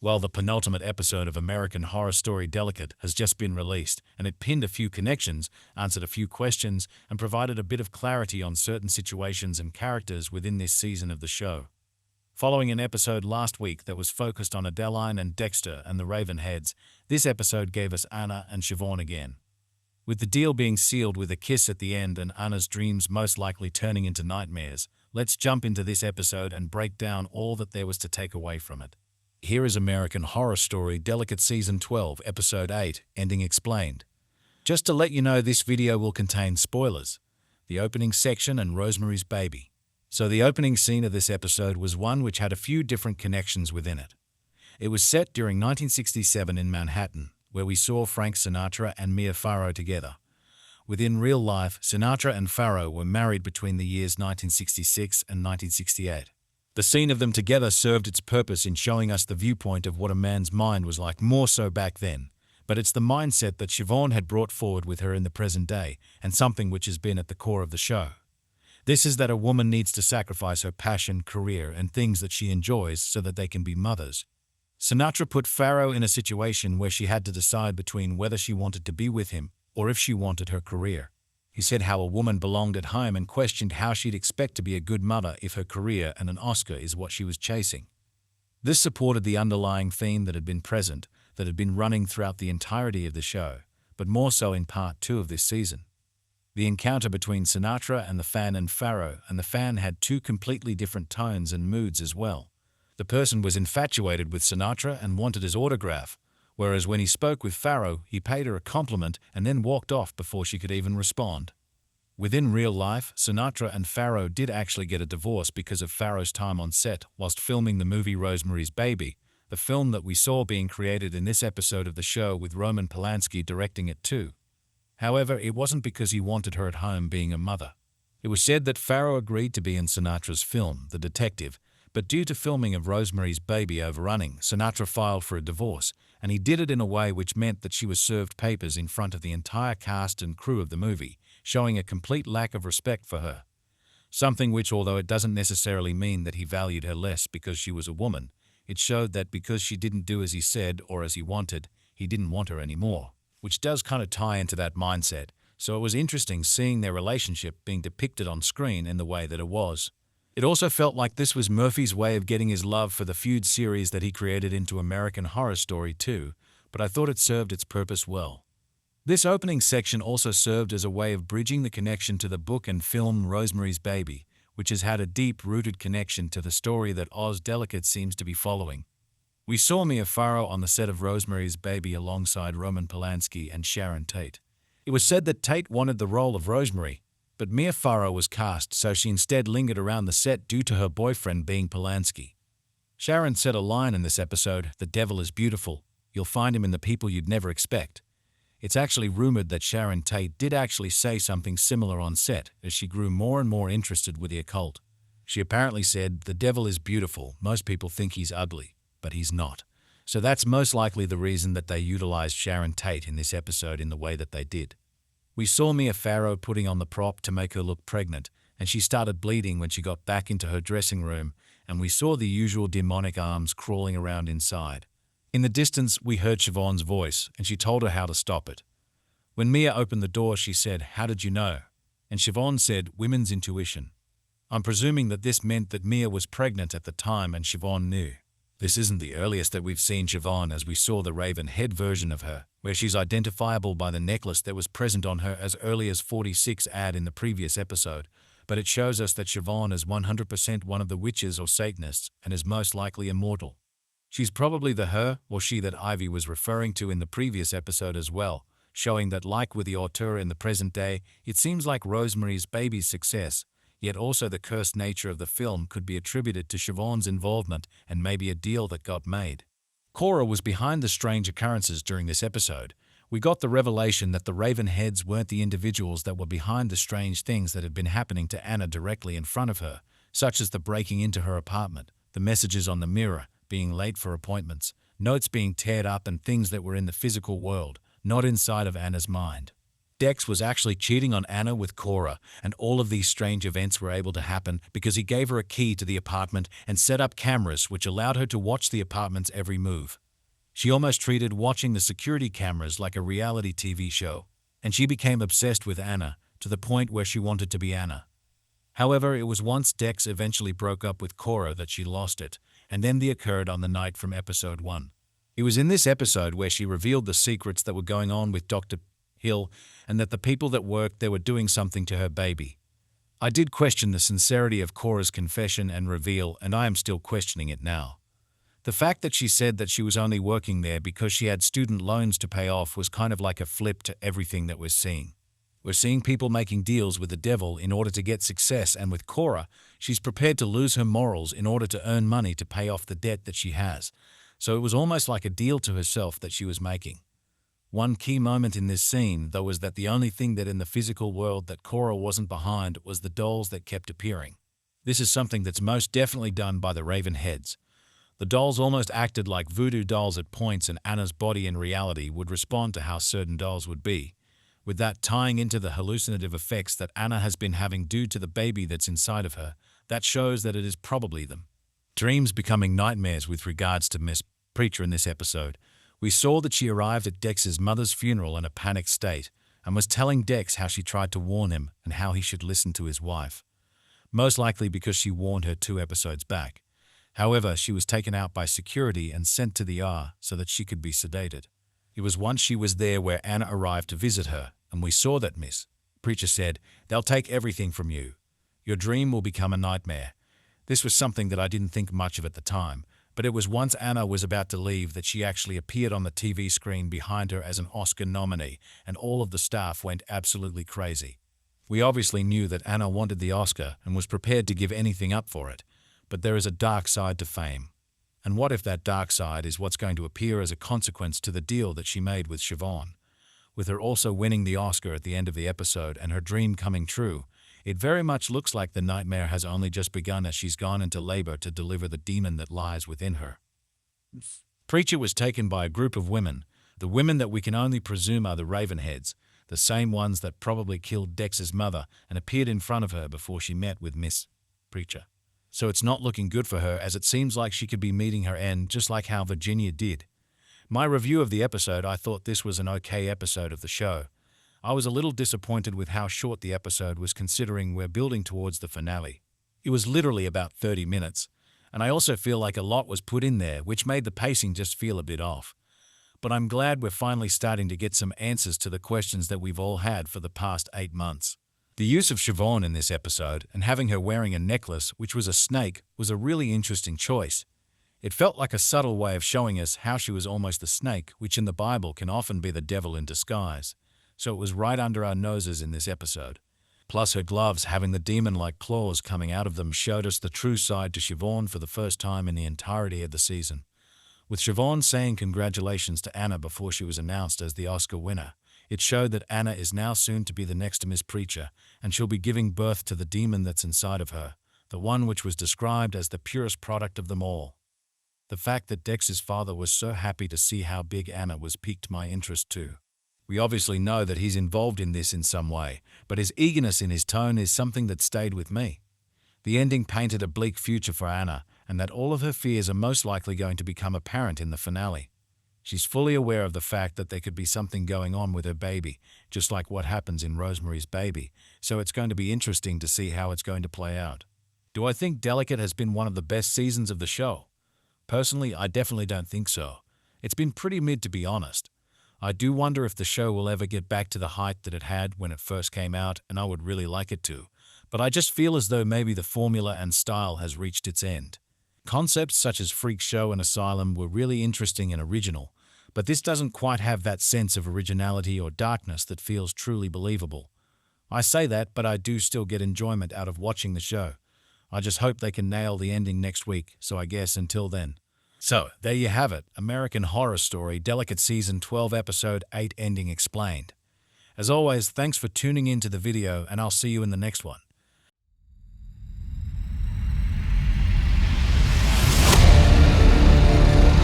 Well, the penultimate episode of American Horror Story Delicate has just been released, and it pinned a few connections, answered a few questions, and provided a bit of clarity on certain situations and characters within this season of the show. Following an episode last week that was focused on Adeline and Dexter and the Ravenheads, this episode gave us Anna and Siobhan again. With the deal being sealed with a kiss at the end and Anna's dreams most likely turning into nightmares, let's jump into this episode and break down all that there was to take away from it. Here is American Horror Story Delicate Season 12, Episode 8, Ending Explained. Just to let you know, this video will contain spoilers, the opening section and Rosemary's baby. So the opening scene of this episode was one which had a few different connections within it. It was set during 1967 in Manhattan, where we saw Frank Sinatra and Mia Farrow together. Within real life, Sinatra and Farrow were married between the years 1966 and 1968. The scene of them together served its purpose in showing us the viewpoint of what a man's mind was like more so back then, but it's the mindset that Siobhan had brought forward with her in the present day, and something which has been at the core of the show. This is that a woman needs to sacrifice her passion, career, and things that she enjoys so that they can be mothers. Sinatra put Farrow in a situation where she had to decide between whether she wanted to be with him or if she wanted her career. He said how a woman belonged at home and questioned how she'd expect to be a good mother if her career and an Oscar is what she was chasing. This supported the underlying theme that had been present, that had been running throughout the entirety of the show, but more so in part 2 of this season. The encounter between Sinatra and Farrow, and the fan had 2 completely different tones and moods as well. The person was infatuated with Sinatra and wanted his autograph, whereas when he spoke with Farrow, he paid her a compliment and then walked off before she could even respond. Within real life, Sinatra and Farrow did actually get a divorce because of Farrow's time on set whilst filming the movie Rosemary's Baby, the film that we saw being created in this episode of the show with Roman Polanski directing it too. However, it wasn't because he wanted her at home being a mother. It was said that Farrow agreed to be in Sinatra's film, The Detective, but due to filming of Rosemary's Baby overrunning, Sinatra filed for a divorce, and he did it in a way which meant that she was served papers in front of the entire cast and crew of the movie, showing a complete lack of respect for her. Something which, although it doesn't necessarily mean that he valued her less because she was a woman, it showed that because she didn't do as he said or as he wanted, he didn't want her anymore, which does kind of tie into that mindset. So it was interesting seeing their relationship being depicted on screen in the way that it was. It also felt like this was Murphy's way of getting his love for the feud series that he created into American Horror Story too, but I thought it served its purpose well. This opening section also served as a way of bridging the connection to the book and film Rosemary's Baby, which has had a deep-rooted connection to the story that AHS Delicate seems to be following. We saw Mia Farrow on the set of Rosemary's Baby alongside Roman Polanski and Sharon Tate. It was said that Tate wanted the role of Rosemary, but Mia Farrow was cast, so she instead lingered around the set due to her boyfriend being Polanski. Sharon said a line in this episode, "The devil is beautiful. You'll find him in the people you'd never expect." It's actually rumored that Sharon Tate did actually say something similar on set as she grew more and more interested with the occult. She apparently said, "The devil is beautiful. Most people think he's ugly, but he's not." So that's most likely the reason that they utilized Sharon Tate in this episode in the way that they did. We saw Mia Farrow putting on the prop to make her look pregnant, and she started bleeding when she got back into her dressing room, and we saw the usual demonic arms crawling around inside. In the distance, we heard Siobhan's voice, and she told her how to stop it. When Mia opened the door, she said, "How did you know?" And Siobhan said, "Women's intuition." I'm presuming that this meant that Mia was pregnant at the time and Siobhan knew. This isn't the earliest that we've seen Siobhan, as we saw the Ravenhead version of her, where she's identifiable by the necklace that was present on her as early as 46 ad in the previous episode, but it shows us that Siobhan is 100% one of the witches or Satanists and is most likely immortal. She's probably the her or she that Ivy was referring to in the previous episode as well, showing that like with the auteur in the present day, it seems like Rosemary's Baby's success, yet also the cursed nature of the film could be attributed to Siobhan's involvement and maybe a deal that got made. Cora was behind the strange occurrences during this episode. We got the revelation that the Ravenheads weren't the individuals that were behind the strange things that had been happening to Anna directly in front of her, such as the breaking into her apartment, the messages on the mirror, being late for appointments, notes being teared up and things that were in the physical world, not inside of Anna's mind. Dex was actually cheating on Anna with Cora, and all of these strange events were able to happen because he gave her a key to the apartment and set up cameras which allowed her to watch the apartment's every move. She almost treated watching the security cameras like a reality TV show, and she became obsessed with Anna to the point where she wanted to be Anna. However, it was once Dex eventually broke up with Cora that she lost it, and then occurred on the night from episode 1. It was in this episode where she revealed the secrets that were going on with Dr. Hill and that the people that worked there were doing something to her baby. I did question the sincerity of Cora's confession and reveal, and I am still questioning it now. The fact that she said that she was only working there because she had student loans to pay off was kind of like a flip to everything that we're seeing. We're seeing people making deals with the devil in order to get success, and with Cora, she's prepared to lose her morals in order to earn money to pay off the debt that she has. So it was almost like a deal to herself that she was making. One key moment in this scene, though, was that the only thing that in the physical world that Cora wasn't behind was the dolls that kept appearing. This is something that's most definitely done by the Raven heads. The dolls almost acted like voodoo dolls at points, and Anna's body in reality would respond to how certain dolls would be, with that tying into the hallucinative effects that Anna has been having due to the baby that's inside of her. That shows that it is probably them. Dreams becoming nightmares with regards to Miss Preacher in this episode. We saw that she arrived at Dex's mother's funeral in a panicked state and was telling Dex how she tried to warn him and how he should listen to his wife. Most likely because she warned her 2 episodes back. However, she was taken out by security and sent to the ER so that she could be sedated. It was once she was there where Anna arrived to visit her, and we saw that Miss Preacher said, "They'll take everything from you. Your dream will become a nightmare." This was something that I didn't think much of at the time, but it was once Anna was about to leave that she actually appeared on the TV screen behind her as an Oscar nominee, and all of the staff went absolutely crazy. We obviously knew that Anna wanted the Oscar and was prepared to give anything up for it, but there is a dark side to fame. And what if that dark side is what's going to appear as a consequence to the deal that she made with Siobhan? With her also winning the Oscar at the end of the episode and her dream coming true, it very much looks like the nightmare has only just begun as she's gone into labor to deliver the demon that lies within her. Preacher was taken by a group of women, the women that we can only presume are the Ravenheads, the same ones that probably killed Dex's mother and appeared in front of her before she met with Miss Preacher. So it's not looking good for her, as it seems like she could be meeting her end just like how Virginia did. My review of the episode, I thought this was an okay episode of the show. I was a little disappointed with how short the episode was, considering we're building towards the finale. It was literally about 30 minutes, and I also feel like a lot was put in there, which made the pacing just feel a bit off. But I'm glad we're finally starting to get some answers to the questions that we've all had for the past 8 months. The use of Siobhan in this episode and having her wearing a necklace, which was a snake, was a really interesting choice. It felt like a subtle way of showing us how she was almost the snake, which in the Bible can often be the devil in disguise. So it was right under our noses in this episode. Plus her gloves having the demon-like claws coming out of them showed us the true side to Siobhan for the first time in the entirety of the season. With Siobhan saying congratulations to Anna before she was announced as the Oscar winner, it showed that Anna is now soon to be the next Miss Preacher, and she'll be giving birth to the demon that's inside of her, the one which was described as the purest product of them all. The fact that Dex's father was so happy to see how big Anna was piqued my interest too. We obviously know that he's involved in this in some way, but his eagerness in his tone is something that stayed with me. The ending painted a bleak future for Anna, and that all of her fears are most likely going to become apparent in the finale. She's fully aware of the fact that there could be something going on with her baby, just like what happens in Rosemary's Baby, so it's going to be interesting to see how it's going to play out. Do I think Delicate has been one of the best seasons of the show? Personally, I definitely don't think so. It's been pretty mid, to be honest. I do wonder if the show will ever get back to the height that it had when it first came out, and I would really like it to. But I just feel as though maybe the formula and style has reached its end. Concepts such as Freak Show and Asylum were really interesting and original, but this doesn't quite have that sense of originality or darkness that feels truly believable. I say that, but I do still get enjoyment out of watching the show. I just hope they can nail the ending next week, so I guess until then. So, there you have it, American Horror Story Delicate Season 12 Episode 8 Ending Explained. As always, thanks for tuning in to the video, and I'll see you in the next one.